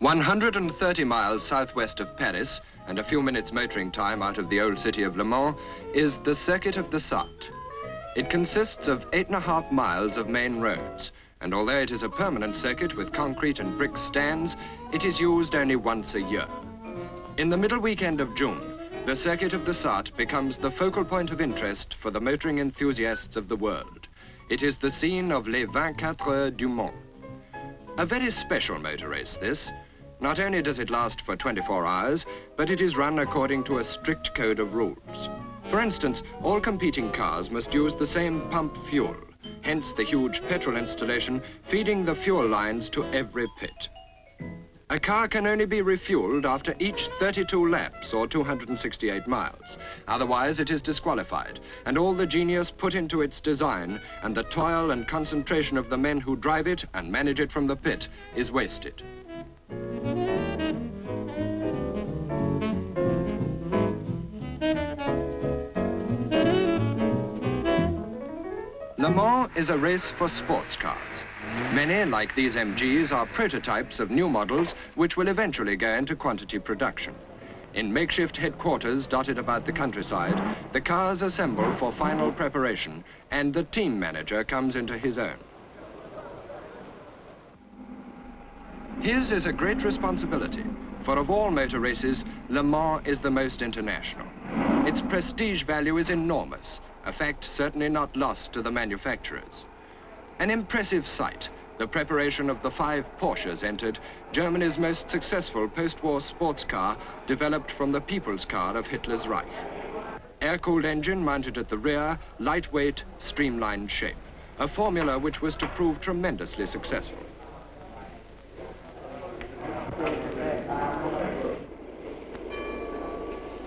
130 miles southwest of Paris and a few minutes motoring time out of the old city of Le Mans is the Circuit of the Sarthe. It consists of 8.5 miles of main roads, and although it is a permanent circuit with concrete and brick stands, it is used only once a year. In the middle weekend of June, the Circuit of the Sarthe becomes the focal point of interest for the motoring enthusiasts of the world. It is the scene of les 24 Heures du Mans. A very special motor race, this. Not only does it last for 24 hours, but it is run according to a strict code of rules. For instance, all competing cars must use the same pump fuel, hence the huge petrol installation feeding the fuel lines to every pit. A car can only be refueled after each 32 laps or 268 miles. Otherwise it is disqualified, and all the genius put into its design and the toil and concentration of the men who drive it and manage it from the pit is wasted. Le Mans is a race for sports cars. Many, like these MGs, are prototypes of new models which will eventually go into quantity production. In makeshift headquarters dotted about the countryside, the cars assemble for final preparation and the team manager comes into his own. His is a great responsibility, for of all motor races, Le Mans is the most international. Its prestige value is enormous, a fact certainly not lost to the manufacturers. An impressive sight, the preparation of the 5 Porsches entered, Germany's most successful post-war sports car developed from the people's car of Hitler's Reich. Air-cooled engine mounted at the rear, lightweight, streamlined shape, a formula which was to prove tremendously successful.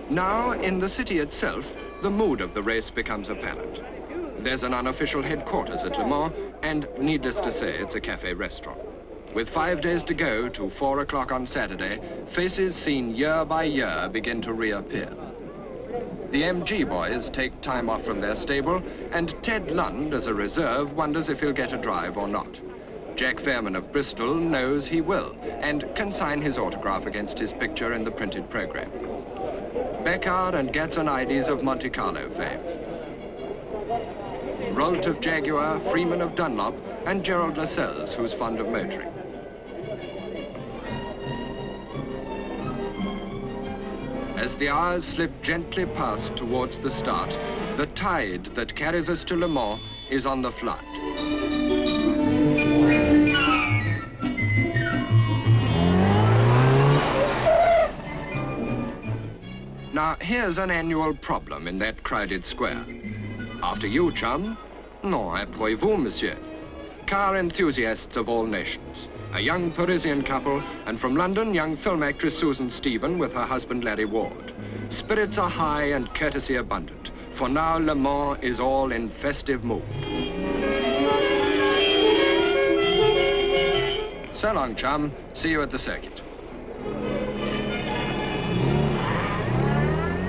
Now, in the city itself, the mood of the race becomes apparent. There's an unofficial headquarters at Le Mans, and needless to say, it's a cafe restaurant. With 5 days to go to 4 o'clock on Saturday, faces seen year by year begin to reappear. The MG boys take time off from their stable, and Ted Lund, as a reserve, wonders if he'll get a drive or not. Jack Fairman of Bristol knows he will, and can sign his autograph against his picture in the printed program. Beckard and Gazzanides of Monte Carlo fame. Rolt of Jaguar, Freeman of Dunlop, and Gerald Lascelles, who's fond of motoring. As the hours slip gently past towards the start, the tide that carries us to Le Mans is on the flood. Now, here's an annual problem in that crowded square. After you, chum? Non, après vous, monsieur. Car enthusiasts of all nations. A young Parisian couple, and from London, young film actress Susan Stephen with her husband Larry Ward. Spirits are high and courtesy abundant, for now Le Mans is all in festive mood. So long, chum. See you at the circuit.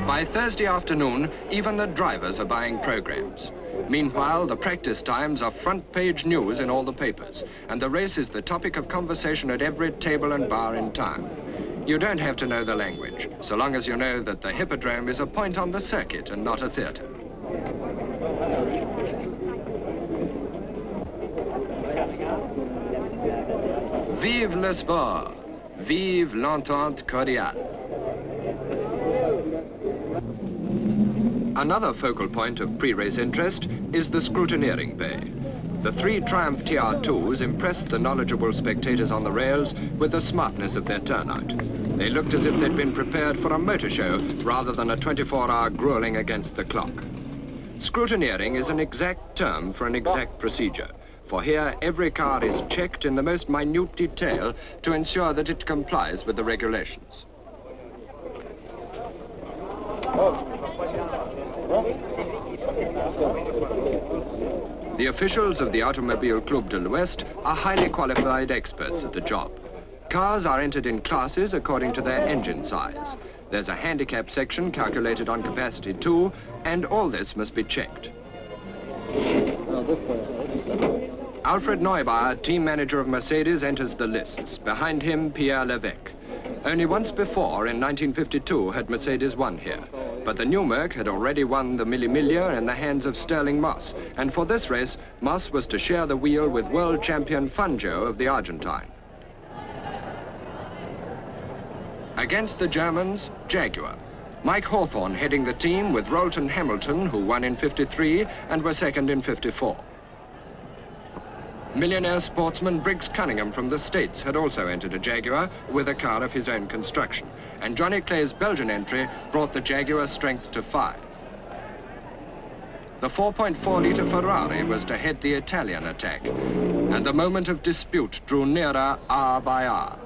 By Thursday afternoon, even the drivers are buying programs. Meanwhile, the practice times are front-page news in all the papers, and the race is the topic of conversation at every table and bar in town. You don't have to know the language, so long as you know that the hippodrome is a point on the circuit and not a theatre. Vive le sport! Vive l'entente cordiale! Another focal point of pre-race interest is the scrutineering bay. The 3 Triumph TR2s impressed the knowledgeable spectators on the rails with the smartness of their turnout. They looked as if they'd been prepared for a motor show rather than a 24-hour grueling against the clock. Scrutineering is an exact term for an exact procedure, for here every car is checked in the most minute detail to ensure that it complies with the regulations. The officials of the Automobile Club de l'Ouest are highly qualified experts at the job. Cars are entered in classes according to their engine size. There's a handicap section calculated on capacity too, and all this must be checked. Alfred Neubauer, team manager of Mercedes, enters the lists. Behind him, Pierre Levesque. Only once before, in 1952, had Mercedes won here. But the new Merc had already won the Mille Miglia in the hands of Sterling Moss. And for this race, Moss was to share the wheel with world champion Fangio of the Argentine. Against the Germans, Jaguar. Mike Hawthorne heading the team with Rolton Hamilton, who won in '53 and were second in '54. Millionaire sportsman Briggs Cunningham from the States had also entered a Jaguar with a car of his own construction. And Johnny Clay's Belgian entry brought the Jaguar strength to 5. The 4.4-litre Ferrari was to head the Italian attack, and the moment of dispute drew nearer hour by hour.